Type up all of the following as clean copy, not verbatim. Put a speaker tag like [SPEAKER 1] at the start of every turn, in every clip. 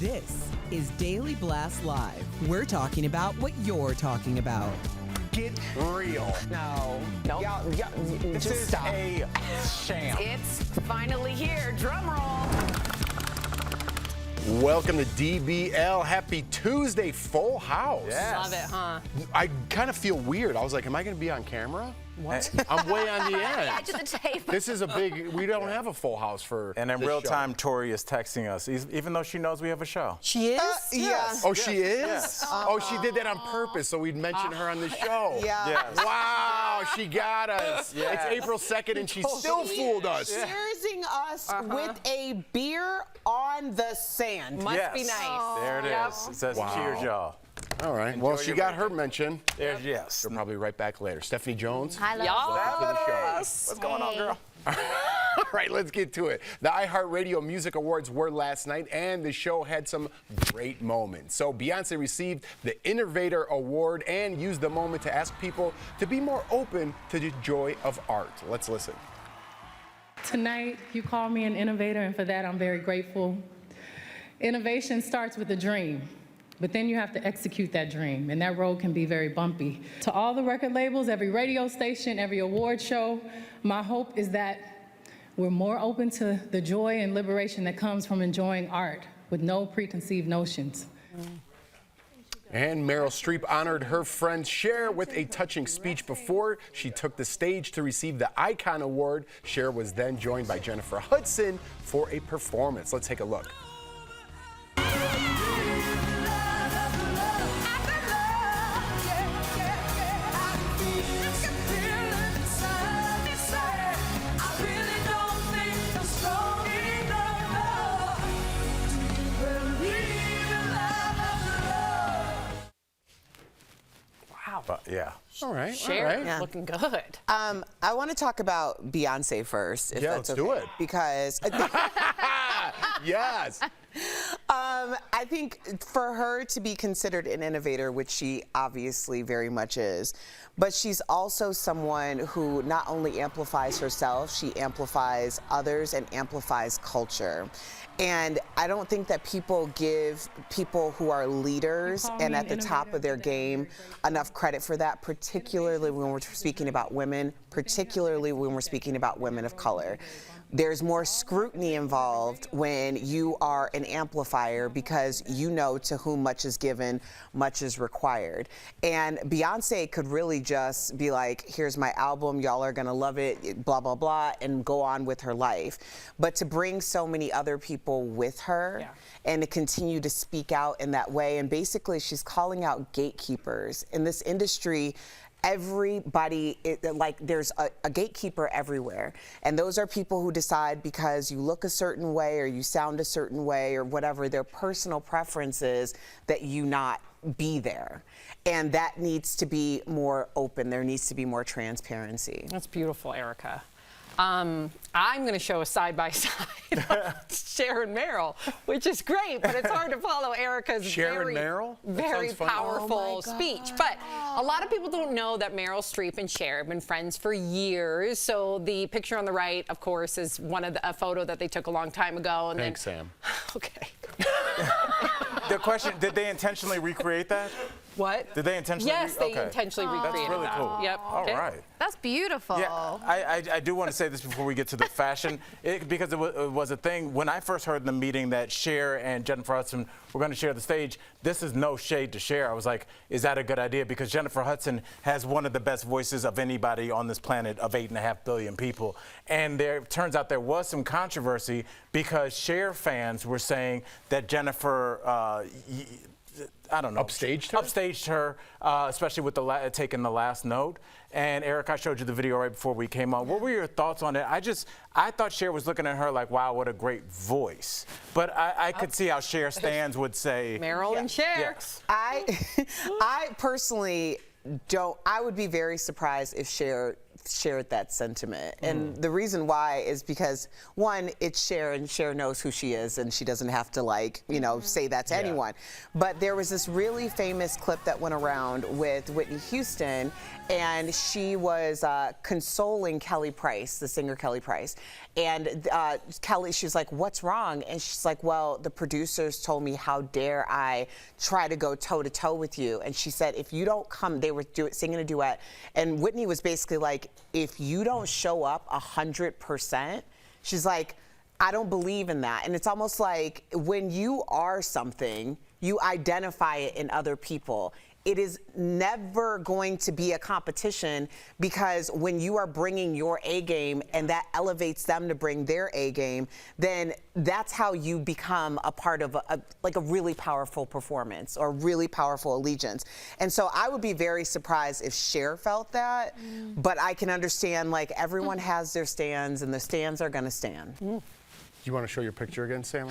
[SPEAKER 1] This is Daily Blast Live. We're talking about what you're talking about.
[SPEAKER 2] Get real.
[SPEAKER 3] No.
[SPEAKER 4] Nope.
[SPEAKER 2] This
[SPEAKER 3] Just
[SPEAKER 2] is
[SPEAKER 3] stop.
[SPEAKER 2] a sham.
[SPEAKER 4] It's finally here. Drum roll.
[SPEAKER 2] Welcome to DBL. Happy Tuesday, Full House.
[SPEAKER 3] Yes.
[SPEAKER 4] Love it, huh?
[SPEAKER 2] I kind of feel weird. I was like, am I going to be on camera? What? I'm way on the
[SPEAKER 4] Edge
[SPEAKER 2] end.
[SPEAKER 4] of the table.
[SPEAKER 2] This is a big, we don't have a Full House for
[SPEAKER 5] And in
[SPEAKER 2] this
[SPEAKER 5] real
[SPEAKER 2] show.
[SPEAKER 5] time, Tori is texting us, even though she knows we have a show.
[SPEAKER 3] She is?
[SPEAKER 4] Yeah.
[SPEAKER 2] Oh, she is?
[SPEAKER 5] Yes.
[SPEAKER 2] Oh, she did that on purpose so we'd mention her on the show.
[SPEAKER 3] Yeah.
[SPEAKER 5] Yes.
[SPEAKER 2] Wow, she got us.
[SPEAKER 5] Yes.
[SPEAKER 2] It's April 2nd and she still fooled us.
[SPEAKER 3] Cheersing us with a beer on the sand.
[SPEAKER 4] Must
[SPEAKER 5] Yes.
[SPEAKER 4] be nice.
[SPEAKER 5] There it
[SPEAKER 4] Yep.
[SPEAKER 5] is. It says,
[SPEAKER 2] Wow.
[SPEAKER 5] cheers, y'all.
[SPEAKER 2] All right. Well,
[SPEAKER 5] Enjoy
[SPEAKER 2] she
[SPEAKER 5] your
[SPEAKER 2] got her mention.
[SPEAKER 5] There's yes.
[SPEAKER 2] She'll probably be right back later. Stephanie Jones.
[SPEAKER 4] Y'all.
[SPEAKER 2] Welcome to the show.
[SPEAKER 5] What's going on, girl?
[SPEAKER 2] All right, let's get to it. The iHeartRadio Music Awards were last night, and the show had some great moments. So Beyonce received the Innovator Award and used the moment to ask people to be more open to the joy of art. Let's listen.
[SPEAKER 6] Tonight, you call me an innovator, and for that, I'm very grateful. Innovation starts with a dream, but then you have to execute that dream, and that road can be very bumpy. To all the record labels, every radio station, every award show, my hope is that we're more open to the joy and liberation that comes from enjoying art with no preconceived notions.
[SPEAKER 2] And Meryl Streep honored her friend Cher with a touching speech before she took the stage to receive the Icon Award. Cher was then joined by Jennifer Hudson for a performance. Let's take a look.
[SPEAKER 5] But, yeah.
[SPEAKER 2] All right,
[SPEAKER 4] Cher,
[SPEAKER 2] all right.
[SPEAKER 3] Yeah.
[SPEAKER 4] looking good.
[SPEAKER 3] I want to talk about Beyonce first, if
[SPEAKER 2] Yeah,
[SPEAKER 3] that's
[SPEAKER 2] let's
[SPEAKER 3] okay.
[SPEAKER 2] do it.
[SPEAKER 3] Because
[SPEAKER 2] Yes.
[SPEAKER 3] I think for her to be considered an innovator, which she obviously very much is, but she's also someone who not only amplifies herself, she amplifies others and amplifies culture. And I don't think that people give people who are leaders and at the top of their game enough credit for that, particularly when we're speaking about women, particularly when we're speaking about women of color. There's more scrutiny involved when you are an amplifier because you know to whom much is given, much is required. And Beyonce could really just be like, here's my album, y'all are gonna love it, blah, blah, blah, and go on with her life. But to bring so many other people with her and to continue to speak out in that way, and basically she's calling out gatekeepers in this industry. Everybody, there's a gatekeeper everywhere. And those are people who decide because you look a certain way or you sound a certain way or whatever, their personal preferences that you not be there. And that needs to be more open. There needs to be more transparency.
[SPEAKER 4] That's beautiful, Erica. I'm going to show a side-by-side of Cher and Meryl, which is great, but it's hard to follow Erica's
[SPEAKER 2] Cher and Meryl? That
[SPEAKER 4] very
[SPEAKER 2] sounds fun.
[SPEAKER 4] powerful speech. But a lot of people don't know that Meryl Streep and Cher have been friends for years. So the picture on the right, of course, is a photo that they took a long time ago. And
[SPEAKER 2] Thanks, Sam.
[SPEAKER 4] Okay.
[SPEAKER 5] The question, did they intentionally recreate that?
[SPEAKER 4] What?
[SPEAKER 5] Did they intentionally?
[SPEAKER 4] Yes, they
[SPEAKER 5] Okay.
[SPEAKER 4] intentionally
[SPEAKER 5] That's
[SPEAKER 4] recreated
[SPEAKER 5] really
[SPEAKER 4] that.
[SPEAKER 5] cool.
[SPEAKER 4] Yep.
[SPEAKER 5] All
[SPEAKER 4] Okay.
[SPEAKER 5] right.
[SPEAKER 7] That's beautiful.
[SPEAKER 5] Yeah, I do want to say this before we get to the fashion, because it was a thing. When I first heard in the meeting that Cher and Jennifer Hudson were going to share the stage, this is no shade to Cher. I was like, is that a good idea? Because Jennifer Hudson has one of the best voices of anybody on this planet of 8.5 billion people. And there turns out there was some controversy because Cher fans were saying that Jennifer, I don't know.
[SPEAKER 2] Upstaged her?
[SPEAKER 5] Upstaged her, especially with taking the last note. And Eric, I showed you the video right before we came on. What were your thoughts on it? I thought Cher was looking at her like, wow, what a great voice. But I could see how Cher stands would say.
[SPEAKER 4] Meryl and Cher.
[SPEAKER 5] Yes.
[SPEAKER 3] I personally I would be very surprised if Cher shared that sentiment. And the reason why is because, one, it's Cher, and Cher knows who she is, and she doesn't have to, like, you know, say that to anyone. But there was this really famous clip that went around with Whitney Houston, and she was consoling Kelly Price, the singer Kelly Price. And Kelly, she's like, what's wrong? And she's like, well, the producers told me, how dare I try to go toe-to-toe with you? And she said, if you don't come, they were singing a duet, and Whitney was basically like, if you don't show up 100%, she's like, I don't believe in that. And it's almost like when you are something, you identify it in other people. It is never going to be a competition, because when you are bringing your A game and that elevates them to bring their A game, then that's how you become a part of a really powerful performance or really powerful allegiance. And so I would be very surprised if Cher felt that, but I can understand, like, everyone has their stands, and the stands are going to stand.
[SPEAKER 2] You want to show your picture again, Sammy?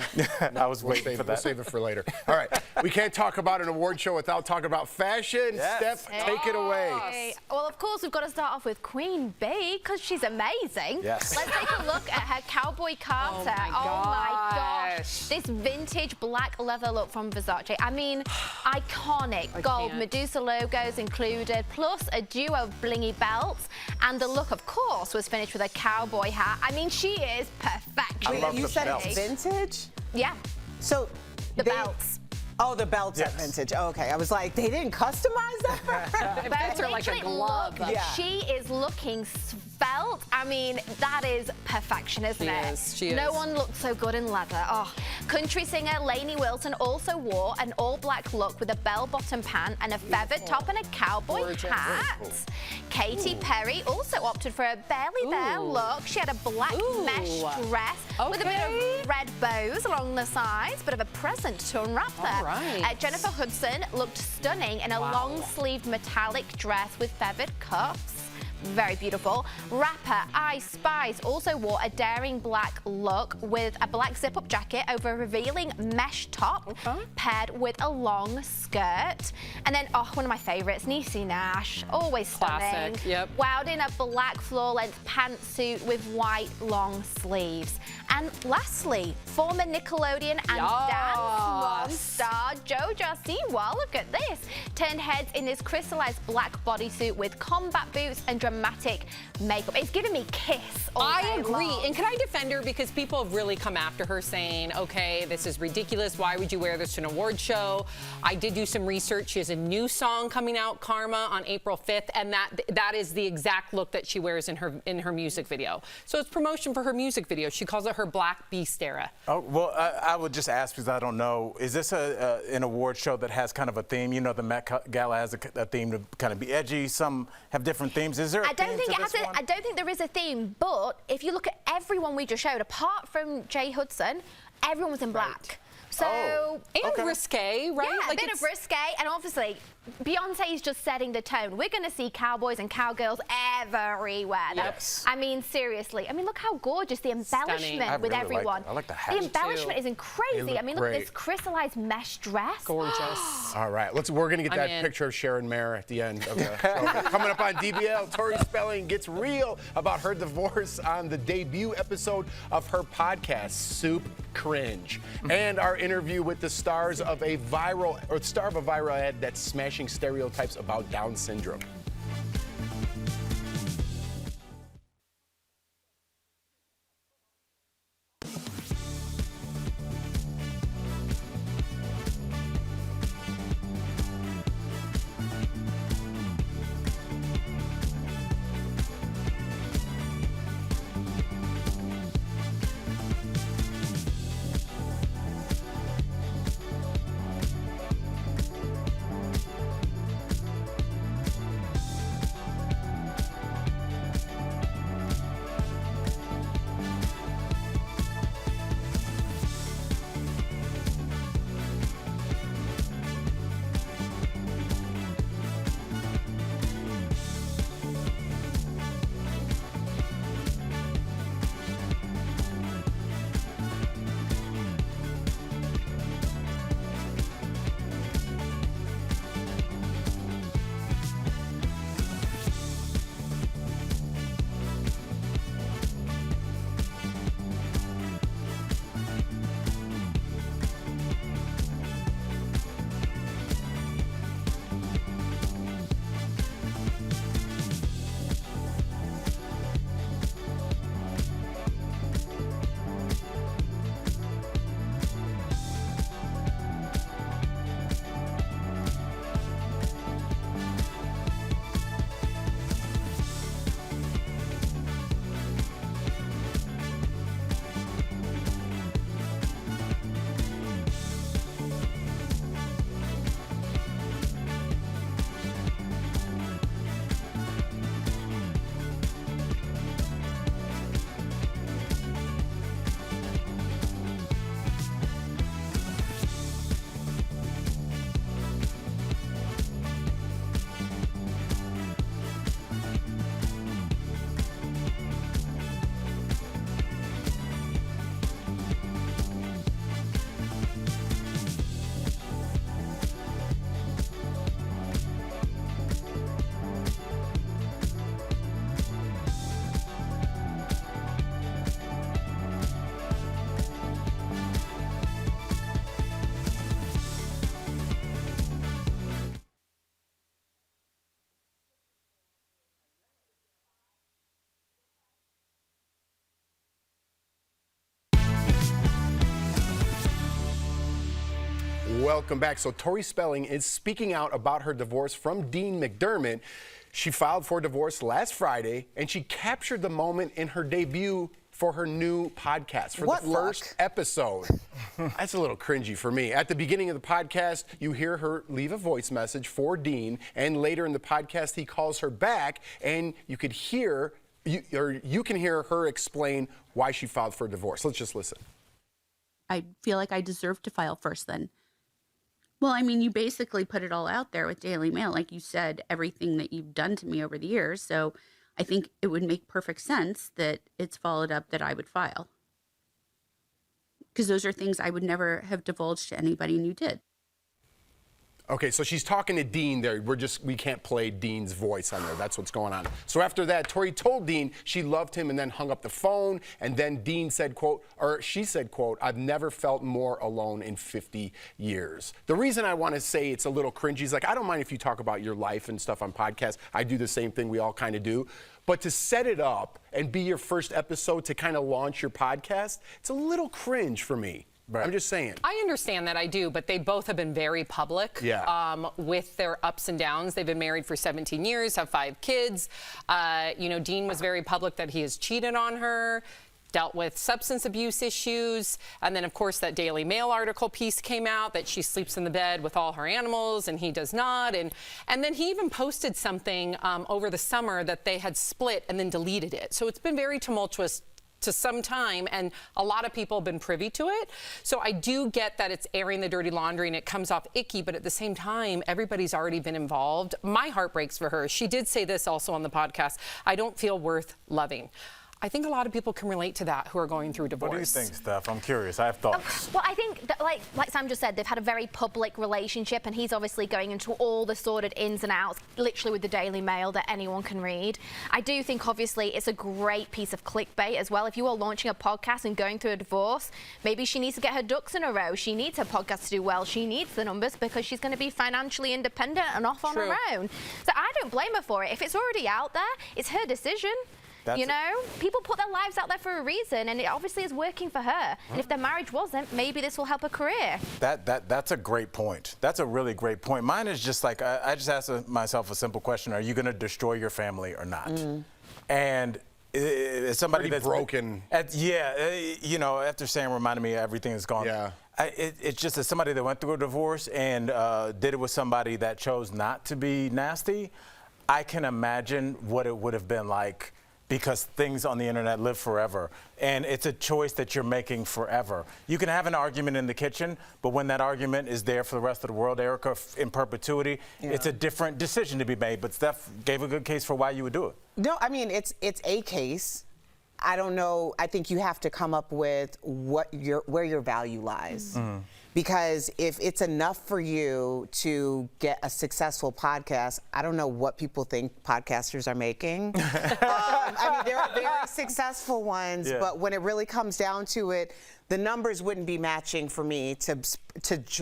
[SPEAKER 5] I was waiting for that.
[SPEAKER 2] We'll save it for later. All right. We can't talk about an award show without talking about fashion.
[SPEAKER 5] Yes.
[SPEAKER 2] Steph, take it away.
[SPEAKER 7] Well, of course, we've got to start off with Queen Bee, because she's amazing.
[SPEAKER 5] Yes.
[SPEAKER 7] Let's take a look at her cowboy Carter.
[SPEAKER 4] Oh my
[SPEAKER 7] gosh. This vintage black leather look from Versace. I mean, iconic. Gold Medusa logos included, plus a duo of blingy belts. And the look, of course, was finished with a cowboy hat. I mean, she is perfection.
[SPEAKER 5] I love
[SPEAKER 3] You
[SPEAKER 5] the
[SPEAKER 3] said
[SPEAKER 5] belts.
[SPEAKER 3] it's vintage?
[SPEAKER 7] Yeah,
[SPEAKER 3] So
[SPEAKER 7] the belts.
[SPEAKER 3] Oh, the belts are vintage. Oh, okay, I was like, they didn't customize that for her?
[SPEAKER 4] Belts are like a
[SPEAKER 7] Literally
[SPEAKER 4] glove.
[SPEAKER 7] look, She is looking svelte. I mean, that is perfection, isn't it?
[SPEAKER 4] She is.
[SPEAKER 7] No one looked so good in leather. Oh, country singer Lainey Wilson also wore an all-black look with a bell-bottom pant and a feathered top and a cowboy hat. Katy Perry also opted for a barely there look. She had a black mesh dress with a bit of red bows along the sides, bit of a present to unwrap there. Jennifer Hudson looked stunning in a long-sleeved metallic dress with feathered cuffs. Very beautiful. Rapper Ice Spice also wore a daring black look with a black zip-up jacket over a revealing mesh top paired with a long skirt. And then, one of my favorites, Niecy Nash, always stunning.
[SPEAKER 4] Classic,
[SPEAKER 7] Wowed in a black floor-length pantsuit with white long sleeves. And lastly, former Nickelodeon and dance mom star JoJo Siwa, look at this, turned heads in this crystallized black bodysuit with combat boots and dramatic makeup. It's giving me Kiss all
[SPEAKER 4] I
[SPEAKER 7] day
[SPEAKER 4] agree.
[SPEAKER 7] long.
[SPEAKER 4] And can I defend her? Because people have really come after her saying, okay, this is ridiculous. Why would you wear this to an award show? I did do some research. She has a new song coming out, Karma, on April 5th. And that is the exact look that she wears in her music video. So it's promotion for her music video. She calls it her Black Beast era.
[SPEAKER 5] Oh, well, I would just ask, because I don't know, is this an award show that has kind of a theme? You know, the Met Gala has a theme to kind of be edgy. Some have different themes. Is there a
[SPEAKER 7] I don't
[SPEAKER 5] theme
[SPEAKER 7] think
[SPEAKER 5] to
[SPEAKER 7] it has
[SPEAKER 5] this one?
[SPEAKER 7] I don't think there is a theme, but if you look at everyone we just showed, apart from Jay Hudson, everyone was in black. So
[SPEAKER 4] And risque, right?
[SPEAKER 7] Yeah,
[SPEAKER 4] Like
[SPEAKER 7] a bit of risque, and obviously Beyonce is just setting the tone. We're going to see cowboys and cowgirls everywhere.
[SPEAKER 5] Yes.
[SPEAKER 7] I mean, seriously. I mean, look how gorgeous the embellishment with
[SPEAKER 5] really
[SPEAKER 7] everyone.
[SPEAKER 5] I like the hat.
[SPEAKER 7] The embellishment is crazy. I mean, look at this crystallized mesh dress.
[SPEAKER 4] Gorgeous.
[SPEAKER 2] All right, we're going to get
[SPEAKER 4] I'm
[SPEAKER 2] that
[SPEAKER 4] in.
[SPEAKER 2] picture of Sharon Mayer at the end of the show. Coming up on DBL, Tori Spelling gets real about her divorce on the debut episode of her podcast, Soup Cringe, and our interview with the star of a viral ad that's smashing stereotypes about Down syndrome. Welcome back. So Tori Spelling is speaking out about her divorce from Dean McDermott. She filed for divorce last Friday, and she captured the moment in her debut for her new podcast for the first episode. That's a little cringy for me. At the beginning of the podcast, you hear her leave a voice message for Dean, and later in the podcast, he calls her back, and you can hear her explain why she filed for divorce. Let's just listen.
[SPEAKER 8] I feel like I deserve to file first then. Well, I mean, you basically put it all out there with Daily Mail. Like you said, everything that you've done to me over the years. So I think it would make perfect sense that it's followed up that I would file. Because those are things I would never have divulged to anybody, and you did.
[SPEAKER 2] Okay, so she's talking to Dean there. We can't play Dean's voice on there. That's what's going on. So after that, Tori told Dean she loved him and then hung up the phone. And then Dean said, quote, or she said, quote, "I've never felt more alone in 50 years. The reason I want to say it's a little cringy is, like, I don't mind if you talk about your life and stuff on podcasts. I do the same thing. We all kind of do. But to set it up and be your first episode to kind of launch your podcast, it's a little cringe for me. Right. I'm just saying.
[SPEAKER 4] I understand that, I do, but they both have been very public with their ups and downs. They've been married for 17 years, have 5 kids. Dean was very public that he has cheated on her, dealt with substance abuse issues, and then, of course, that Daily Mail article piece came out that she sleeps in the bed with all her animals and he does not. And then he even posted something over the summer that they had split and then deleted it. So it's been very tumultuous to some time, and a lot of people have been privy to it. So I do get that it's airing the dirty laundry and it comes off icky, but at the same time, everybody's already been involved. My heart breaks for her. She did say this also on the podcast: "I don't feel worth loving." I think a lot of people can relate to that who are going through divorce.
[SPEAKER 5] What do you think, Steph? I'm curious. I have thoughts.
[SPEAKER 7] Well, I think, that, like Sam just said, they've had a very public relationship, and he's obviously going into all the sordid ins and outs, literally with the Daily Mail, that anyone can read. I do think, obviously, it's a great piece of clickbait as well. If you are launching a podcast and going through a divorce, maybe she needs to get her ducks in a row. She needs her podcast to do well. She needs the numbers because she's going to be financially independent and off on her own. So I don't blame her for it. If it's already out there, it's her decision. People put their lives out there for a reason, and it obviously is working for her. And if their marriage wasn't, maybe this will help her career.
[SPEAKER 5] That's a great point. That's a really great point. Mine is just like, I just asked myself a simple question: are you going to destroy your family or not? And as somebody that's
[SPEAKER 2] broken.
[SPEAKER 5] After Sam reminded me of everything that's gone. Yeah. It's just as somebody that went through a divorce and did it with somebody that chose not to be nasty, I can imagine what it would have been like. Because things on the internet live forever, and it's a choice that you're making forever. You can have an argument in the kitchen, but when that argument is there for the rest of the world, Erica, in perpetuity, it's a different decision to be made. But Steph gave a good case for why you would do it.
[SPEAKER 3] No, I mean, it's a case. I don't know. I think you have to come up with where your value lies. Because if it's enough for you to get a successful podcast, I don't know what people think podcasters are making. I mean, there are very successful ones, but when it really comes down to it, the numbers wouldn't be matching for me to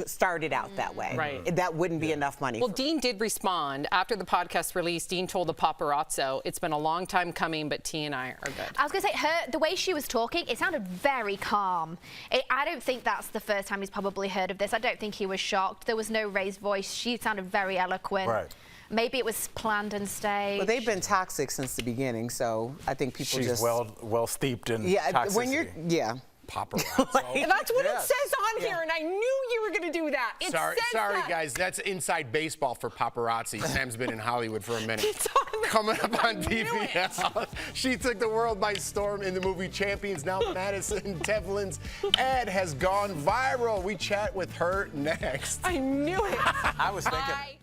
[SPEAKER 3] start it out that way.
[SPEAKER 4] Right.
[SPEAKER 3] That wouldn't be enough money.
[SPEAKER 4] Well, Dean did respond after the podcast release. Dean told the paparazzo, "It's been a long time coming, but T and I are good."
[SPEAKER 7] I was going to say, the way she was talking, it sounded very calm. I don't think that's the first time he's probably heard of this. I don't think he was shocked. There was no raised voice. She sounded very eloquent.
[SPEAKER 5] Right.
[SPEAKER 7] Maybe it was planned and staged.
[SPEAKER 3] Well, they've been toxic since the beginning, so I think people
[SPEAKER 5] She's
[SPEAKER 3] just...
[SPEAKER 5] well steeped in toxicity.
[SPEAKER 3] When you're...
[SPEAKER 2] Paparazzo.
[SPEAKER 4] That's what it says on here, and I knew you were going to do that.
[SPEAKER 2] Sorry, guys. That's inside baseball for paparazzi. Sam's been in Hollywood for a minute. Coming up on TVL, she took the world by storm in the movie Champions. Now Madison Tevlin's ad has gone viral. We chat with her next.
[SPEAKER 4] I knew it.
[SPEAKER 5] I was thinking...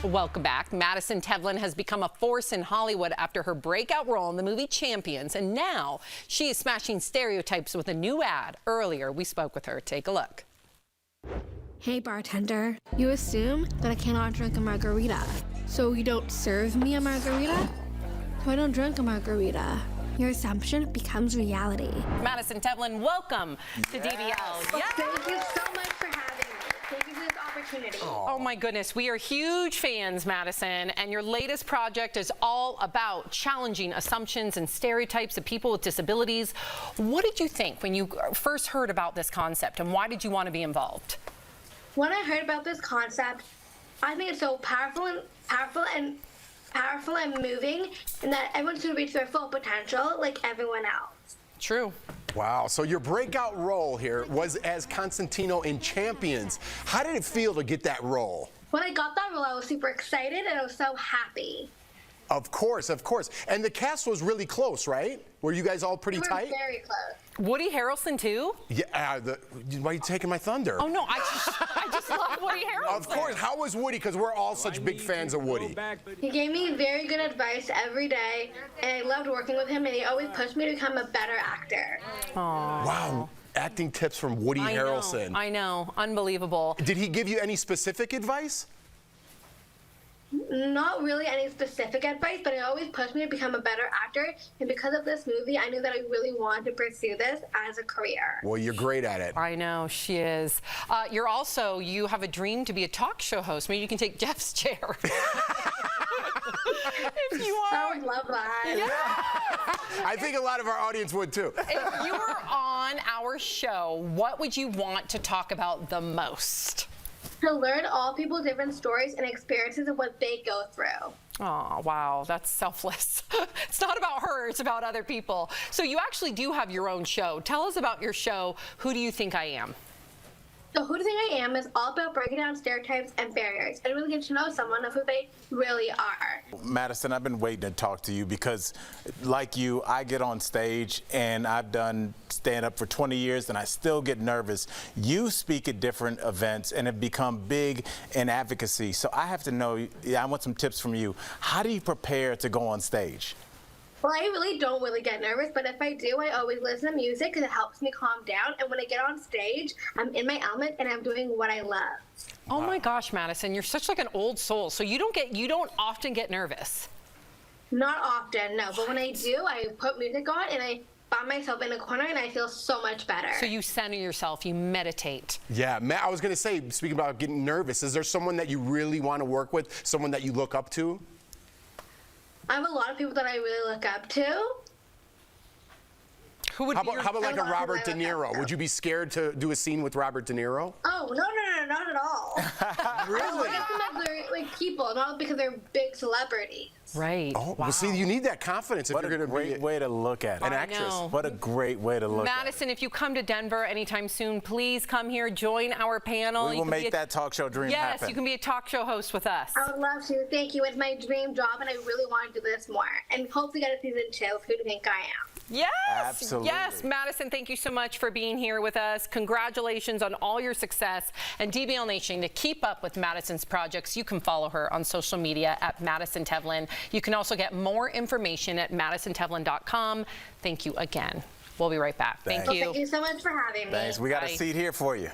[SPEAKER 4] Welcome back. Madison Tevlin has become a force in Hollywood after her breakout role in the movie Champions, and now she is smashing stereotypes with a new ad. Earlier, we spoke with her. Take a look.
[SPEAKER 9] Hey bartender, you assume that I cannot drink a margarita, so you don't serve me a margarita? So I don't drink a margarita. Your assumption becomes reality.
[SPEAKER 4] Madison Tevlin, welcome to DBL.
[SPEAKER 9] Well, thank you so much for having me. Thank you for this opportunity.
[SPEAKER 4] Oh my goodness, we are huge fans, Madison, and your latest project is all about challenging assumptions and stereotypes of people with disabilities. What did you think when you first heard about this concept, and why did you want to be involved?
[SPEAKER 9] When I heard about this concept, I think it's so powerful and moving, and that everyone should reach their full potential like everyone else.
[SPEAKER 4] True.
[SPEAKER 2] Wow, so your breakout role here was as Constantino in Champions. How did it feel to get that role?
[SPEAKER 9] When I got that role, I was super excited and I was so happy.
[SPEAKER 2] Of course, of course. And the cast was really close, right? Were you guys all pretty
[SPEAKER 9] We were
[SPEAKER 2] tight?
[SPEAKER 9] very close.
[SPEAKER 4] Woody Harrelson, too?
[SPEAKER 2] Yeah, why are you taking my thunder?
[SPEAKER 4] Oh, no, I just love Woody Harrelson.
[SPEAKER 2] Of course. How was Woody? Because we're all such big fans of Woody.
[SPEAKER 9] He gave me very good advice every day, and I loved working with him, and he always pushed me to become a better actor.
[SPEAKER 2] Wow. Acting tips from Woody Harrelson.
[SPEAKER 4] I know. Unbelievable.
[SPEAKER 2] Did he give you any specific advice?
[SPEAKER 9] Not really any specific advice, but it always pushed me to become a better actor, and because of this movie, I knew that I really wanted to pursue this as a career.
[SPEAKER 2] Well, you're great at it.
[SPEAKER 4] I know, she is. You have a dream to be a talk show host. Maybe you can take Jeff's chair. If you are.
[SPEAKER 9] I would love that.
[SPEAKER 4] Yeah.
[SPEAKER 2] I think a lot of our audience would too.
[SPEAKER 4] If you were on our show, what would you want to talk about the most?
[SPEAKER 9] To learn all people's different stories and experiences of what they go through.
[SPEAKER 4] Oh, wow, that's selfless. It's not about her, it's about other people. So you actually do have your own show. Tell us about your show, Who Do You Think I Am?
[SPEAKER 9] So Who Do You Think I Am is all about breaking down stereotypes and barriers and really get to know someone of who they really are.
[SPEAKER 5] Madison, I've been waiting to talk to you because, like you, I get on stage and I've done stand-up for 20 years and I still get nervous. You speak at different events and have become big in advocacy. So I have to know, I want some tips from you. How do you prepare to go on stage?
[SPEAKER 9] Well, I really don't get nervous, but if I do, I always listen to music because it helps me calm down. And when I get on stage, I'm in my element and I'm doing what I love.
[SPEAKER 4] Oh my gosh, Madison, you're such like an old soul. So you don't often get nervous.
[SPEAKER 9] Not often, no. But when I do, I put music on and I find myself in a corner and I feel so much better.
[SPEAKER 4] So you center yourself, you meditate.
[SPEAKER 2] Yeah, Matt, I was going to say, speaking about getting nervous, is there someone that you really want to work with, someone that you look up to?
[SPEAKER 9] I have a lot of people that I really look up to.
[SPEAKER 4] Who would
[SPEAKER 2] How about like a Robert De
[SPEAKER 9] I look up
[SPEAKER 2] Niro?
[SPEAKER 9] to.
[SPEAKER 2] Would you be scared to do a scene with Robert De Niro?
[SPEAKER 9] Oh, no, not at all.
[SPEAKER 2] Really?
[SPEAKER 9] I look at them as like people, not because they're big celebrities.
[SPEAKER 4] Right.
[SPEAKER 2] Oh,
[SPEAKER 4] wow.
[SPEAKER 2] well, see, you need that confidence if
[SPEAKER 5] What
[SPEAKER 2] you're
[SPEAKER 5] a
[SPEAKER 2] going to be
[SPEAKER 5] great way to look at it.
[SPEAKER 2] an
[SPEAKER 4] I
[SPEAKER 2] actress.
[SPEAKER 4] know.
[SPEAKER 5] What a great way to look at it.
[SPEAKER 4] Madison, if you come to Denver anytime soon, please come here, join our panel.
[SPEAKER 5] We will make that talk show dream happen.
[SPEAKER 4] Yes, you can be a talk show host with us.
[SPEAKER 9] I would love to. Thank you. It's my dream job, and I really want to do this more. And hopefully get a season 2 of Who Do You Think I Am?
[SPEAKER 4] Yes,
[SPEAKER 5] Absolutely.
[SPEAKER 4] yes, Madison, thank you so much for being here with us. Congratulations on all your success. And DBL Nation, to keep up with Madison's projects, you can follow her on social media at Madison Tevlin. You can also get more information at MadisonTevlin.com. Thank you again. We'll be right back.
[SPEAKER 5] Thanks.
[SPEAKER 4] Thank you.
[SPEAKER 9] Thank you so much for having me.
[SPEAKER 5] Thanks. We got
[SPEAKER 4] Bye.
[SPEAKER 5] a seat here for you.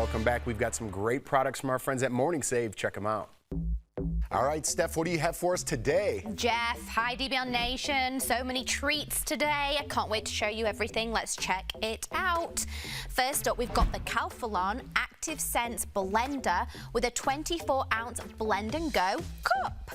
[SPEAKER 2] welcome back. We've got some great products from our friends at Morning Save. Check them out. All right, Steph, what do you have for us today?
[SPEAKER 7] Jeff, hi DBL Nation. So many treats today. I can't wait to show you everything. Let's check it out. First up, we've got the Calphalon Active Sense Blender with a 24-ounce blend and go cup.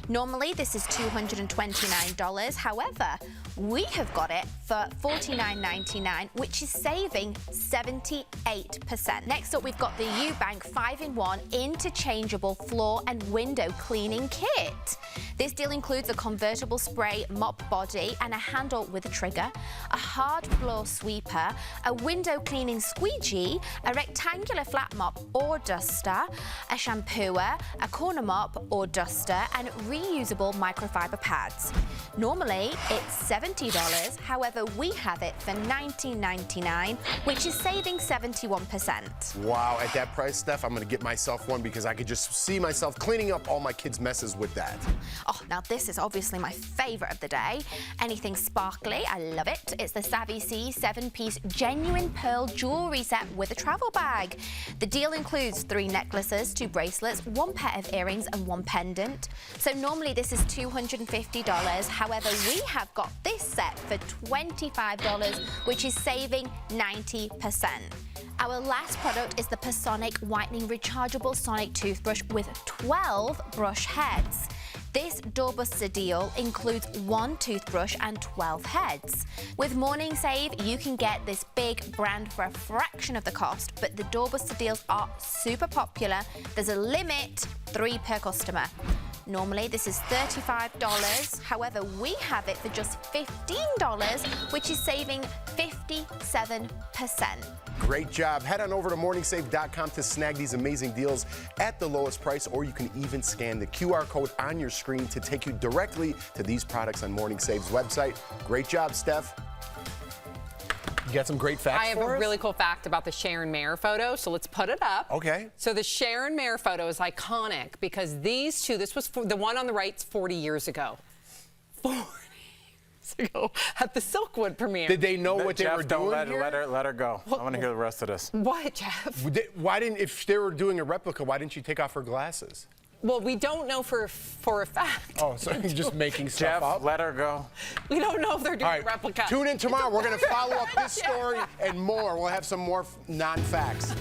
[SPEAKER 7] Normally, this is $229. However, we have got it for $49.99, which is saving 78%. Next up, we've got the Eubank 5-in-1 interchangeable floor and window cleaning kit. This deal includes a convertible spray mop body and a handle with a trigger, a hard floor sweeper, a window cleaning squeegee, a rectangular flat mop or duster, a shampooer, a corner mop or duster, and reusable microfiber pads. Normally, it's $70. However, we have it for $19.99, which is saving 71%.
[SPEAKER 2] Wow, at that price, Steph, I'm going to get myself one because I could just see myself cleaning up all my kids' messes with that.
[SPEAKER 7] Oh, now this is obviously my favorite of the day. Anything sparkly, I love it. It's the Savvy C 7-piece genuine pearl jewelry set with a travel bag. The deal includes 3 necklaces, 2 bracelets, 1 pair of earrings and 1 pendant. So normally this is $250. However, we have got this set for $25, which is saving 90%. Our last product is the Pasonic Whitening Rechargeable Sonic Toothbrush with 12 brush heads. This doorbuster deal includes 1 toothbrush and 12 heads. With Morning Save, you can get this big brand for a fraction of the cost, but the doorbuster deals are super popular. There's a limit, 3 per customer. Normally, this is $35. However, we have it for just $15, which is saving 57%.
[SPEAKER 2] Great job. Head on over to morningsave.com to snag these amazing deals at the lowest price, or you can even scan the QR code on your screen to take you directly to these products on Morning Save's website. Great job, Steph. You got some great facts
[SPEAKER 4] I have
[SPEAKER 2] for
[SPEAKER 4] a
[SPEAKER 2] us?
[SPEAKER 4] really cool fact about the Sharon Mayer photo, so let's put it up.
[SPEAKER 2] Okay.
[SPEAKER 4] So the Sharon Mayer photo is iconic because these two, this was the one on the right's 40 years ago. 40 years ago at the Silkwood premiere.
[SPEAKER 2] Did they know what they
[SPEAKER 5] Jeff,
[SPEAKER 2] were
[SPEAKER 5] don't
[SPEAKER 2] doing here?
[SPEAKER 5] let her go. I want to hear the rest of this.
[SPEAKER 4] What, Jeff?
[SPEAKER 2] Why didn't, if they were doing a replica, why didn't she take off her glasses?
[SPEAKER 4] Well, we don't know for a fact.
[SPEAKER 2] Oh, so you're just making stuff
[SPEAKER 5] Jeff,
[SPEAKER 2] up?
[SPEAKER 5] let her go.
[SPEAKER 4] We don't know if they're doing
[SPEAKER 2] All right,
[SPEAKER 4] a replica.
[SPEAKER 2] tune in tomorrow. We're going to follow up this story and more. We'll have some more non-facts.